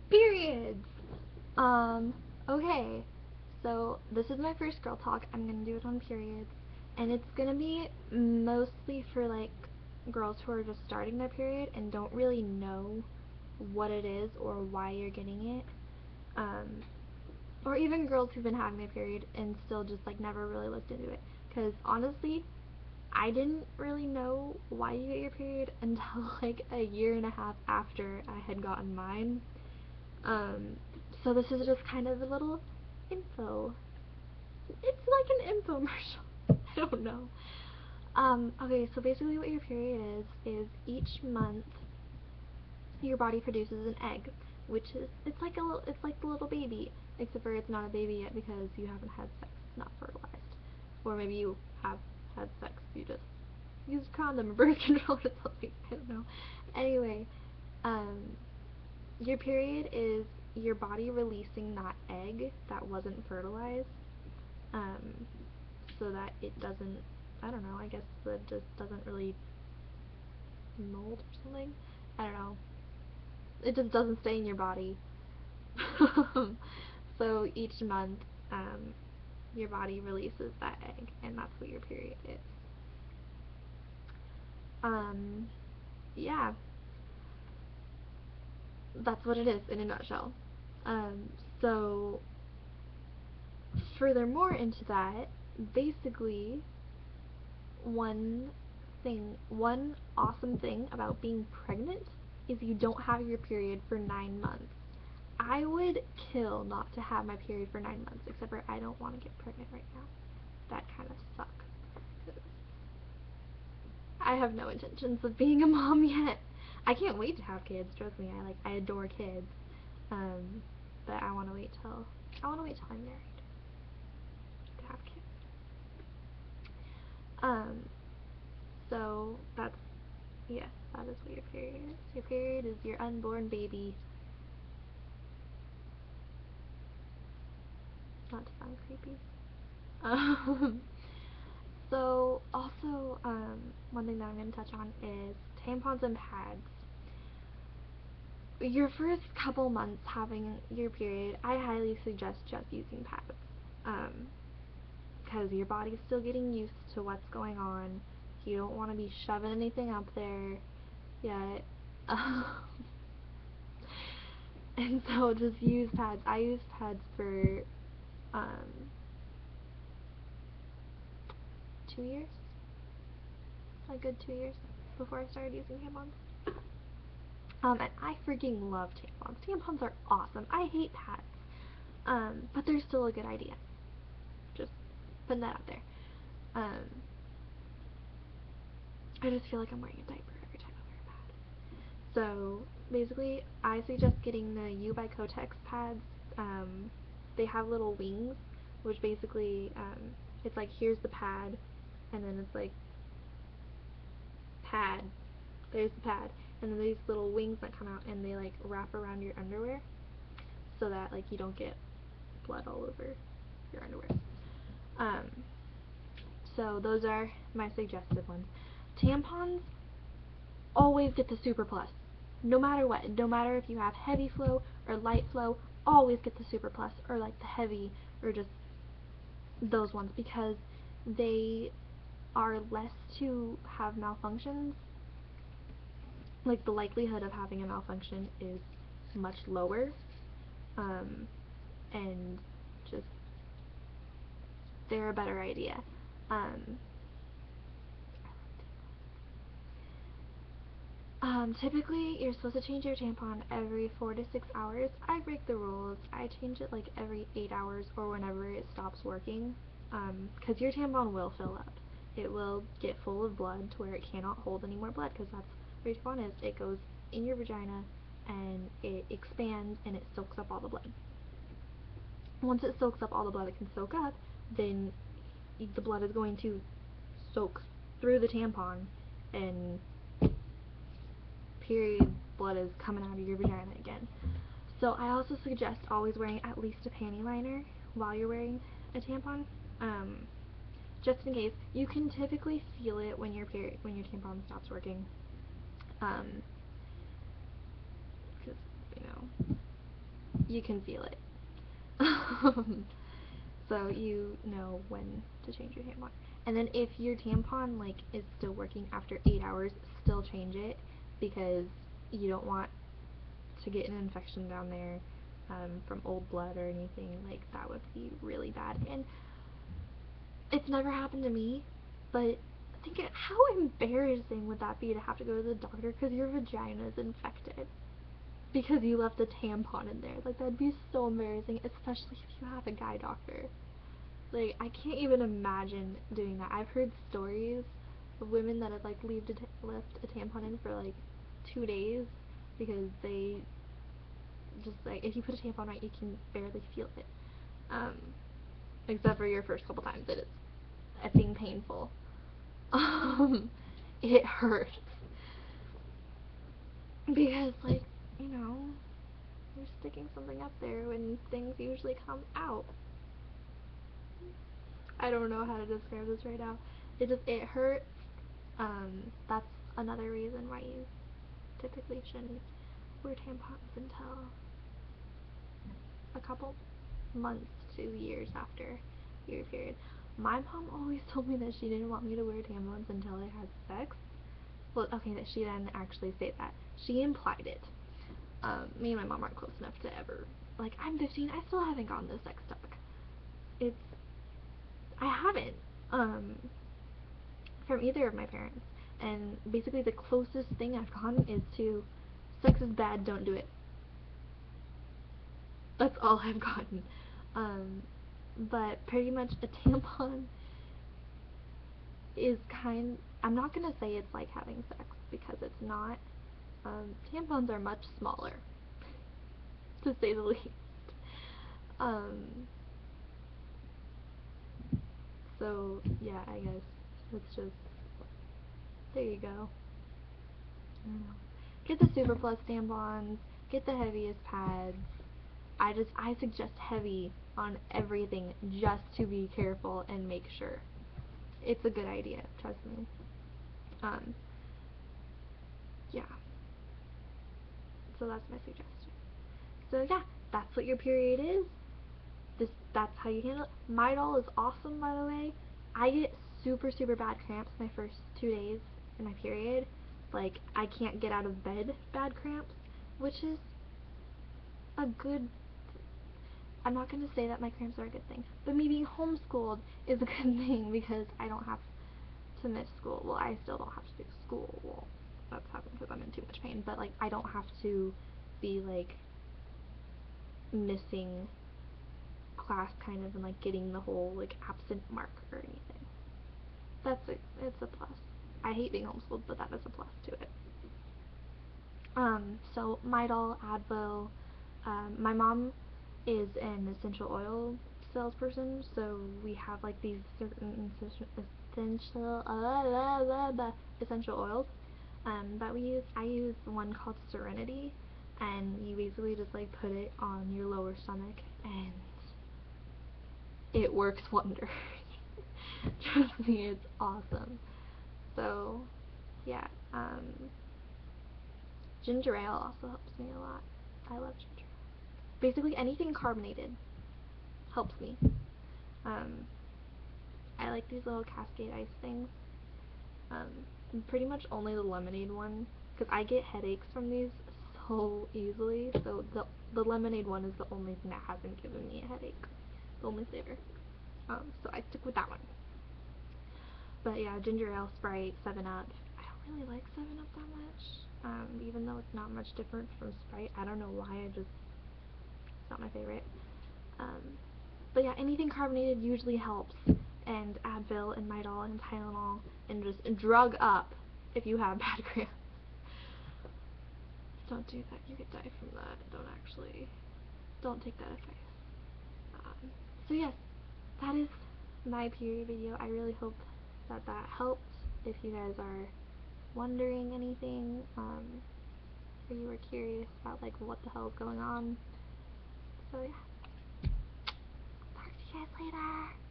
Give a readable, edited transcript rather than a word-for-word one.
Periods! Okay. So, this is my first girl talk. I'm gonna do it on periods. And it's gonna be mostly for, like, girls who are just starting their period and don't really know what it is or why you're getting it. Or even girls who've been having their period and still just, like, never really looked into it. Because, honestly, I didn't really know why you get your period until, like, a year and a half after I had gotten mine. So this is just kind of a little info. It's like an infomercial. I don't know. Okay, so basically what your period is each month your body produces an egg, which is, it's like the little baby, except for it's not a baby yet because you haven't had sex, it's not fertilized. Or maybe you have had sex, you just use condom or birth control or something, I don't know. Anyway, um, your period is your body releasing that egg that wasn't fertilized, um, so that it doesn't, I don't know, I guess it just doesn't really mold or something. I don't know. It just doesn't stay in your body. So each month, your body releases that egg, and that's what your period is. Um, yeah, that's what it is in a nutshell. Um, so furthermore into that, basically, one awesome thing about being pregnant is you don't have your period for 9 months. I would kill not to have my period for 9 months, except for I don't want to get pregnant right now. That kind of sucks. I have no intentions of being a mom yet. I can't wait to have kids. Trust me, I adore kids. But I want to wait till I'm married to have kids. Um, so that's, yes, that is what your period is. Your period is your unborn baby. Not to sound creepy. Um, so also, one thing that I'm going to touch on is tampons and pads. Your first couple months having your period, I highly suggest just using pads. Because your body's still getting used to what's going on. You don't want to be shoving anything up there yet. And so just use pads. I used pads for 2 years, a good 2 years before I started using tampons. And I freaking love tampons. Tampons are awesome. I hate pads. But they're still a good idea. Just putting that out there. I just feel like I'm wearing a diaper every time I wear a pad. So basically, I suggest getting the U by Kotex pads. They have little wings, which basically, it's like, here's the pad, and then it's like, pad, there's the pad, and then these little wings that come out and they like wrap around your underwear so that like you don't get blood all over your underwear. So those are my suggested ones. Tampons, always get the Super Plus. No matter what. No matter if you have heavy flow or light flow, always get the Super Plus or like the heavy or just those ones, because they are less to have malfunctions. Like, the likelihood of having a malfunction is much lower. And just, they're a better idea. Typically, you're supposed to change your tampon every 4 to 6 hours. I break the rules. I change it like every 8 hours or whenever it stops working. Because your tampon will fill up. It will get full of blood to where it cannot hold any more blood, because that's what your tampon is. It goes in your vagina and it expands and it soaks up all the blood. Once it soaks up all the blood it can soak up, then the blood is going to soak through the tampon, and period blood is coming out of your vagina again. So I also suggest always wearing at least a panty liner while you're wearing a tampon, just in case. You can typically feel it when your tampon stops working, because, you know, you can feel it. So you know when to change your tampon. And then if your tampon like is still working after 8 hours, still change it, because you don't want to get an infection down there from old blood or anything. Like, that would be really bad. And it's never happened to me, but think how embarrassing would that be to have to go to the doctor because your vagina is infected because you left a tampon in there. Like, that'd be so embarrassing, especially if you have a guy doctor. Like, I can't even imagine doing that. I've heard stories of women that have like left a tampon in for like 2 days because they just, like, if you put a tampon right, you can barely feel it. Except for your first couple times, it is effing painful. It hurts. Because, like, you know, you're sticking something up there when things usually come out. I don't know how to describe this right now. It hurts. That's another reason why you typically shouldn't wear tampons until a couple months to years after your period. My mom always told me that she didn't want me to wear tampons until I had sex. Well, okay, that she didn't actually say that. She implied it. Me and my mom aren't close enough to ever, like, I'm 15, I still haven't gotten the sex talk. I haven't, from either of my parents. And basically the closest thing I've gotten is to, sex is bad, don't do it. That's all I've gotten. But pretty much a tampon is I'm not gonna say it's like having sex, because it's not. Tampons are much smaller, to say the least. So yeah, I guess it's just, there you go. I don't know. Get the Super Plus tampons, get the heaviest pads. I suggest heavy on everything just to be careful and make sure. It's a good idea, trust me. Yeah. So that's my suggestion. So yeah, that's what your period is. That's how you handle it. Midol is awesome, by the way. I get super, super bad cramps my first 2 days in my period. Like, I can't get out of bed bad cramps, which is a good, I'm not going to say that my cramps are a good thing, but me being homeschooled is a good thing because I don't have to miss school. Well, I still don't have to do school. Well, that's happening because I'm in too much pain, but like, I don't have to be like missing class kind of and like getting the whole like absent mark or anything. It's a plus. I hate being homeschooled, but that is a plus to it. So Midol, Advil. My mom is an essential oil salesperson, so we have like these certain essential oils that we use. I use one called Serenity, and you basically just like put it on your lower stomach, and it works wonders. Trust me, it's awesome. So yeah, ginger ale also helps me a lot. I love ginger ale. Basically anything carbonated helps me. I like these little Cascade ice things. Pretty much only the lemonade one, because I get headaches from these so easily, so the lemonade one is the only thing that hasn't given me a headache. The only flavor. So I stick with that one. But yeah, ginger ale, Sprite, 7-Up. I don't really like 7-Up that much, even though it's not much different from Sprite. I don't know why, it's not my favorite. But yeah, anything carbonated usually helps, and Advil and Midol and Tylenol, and just drug up if you have bad cramps. Don't do that, you could die from that. Don't take that advice. So yes, that is my period video. I really hope that helped. If you guys are wondering anything, or you were curious about like what the hell is going on. So yeah, talk to you guys later.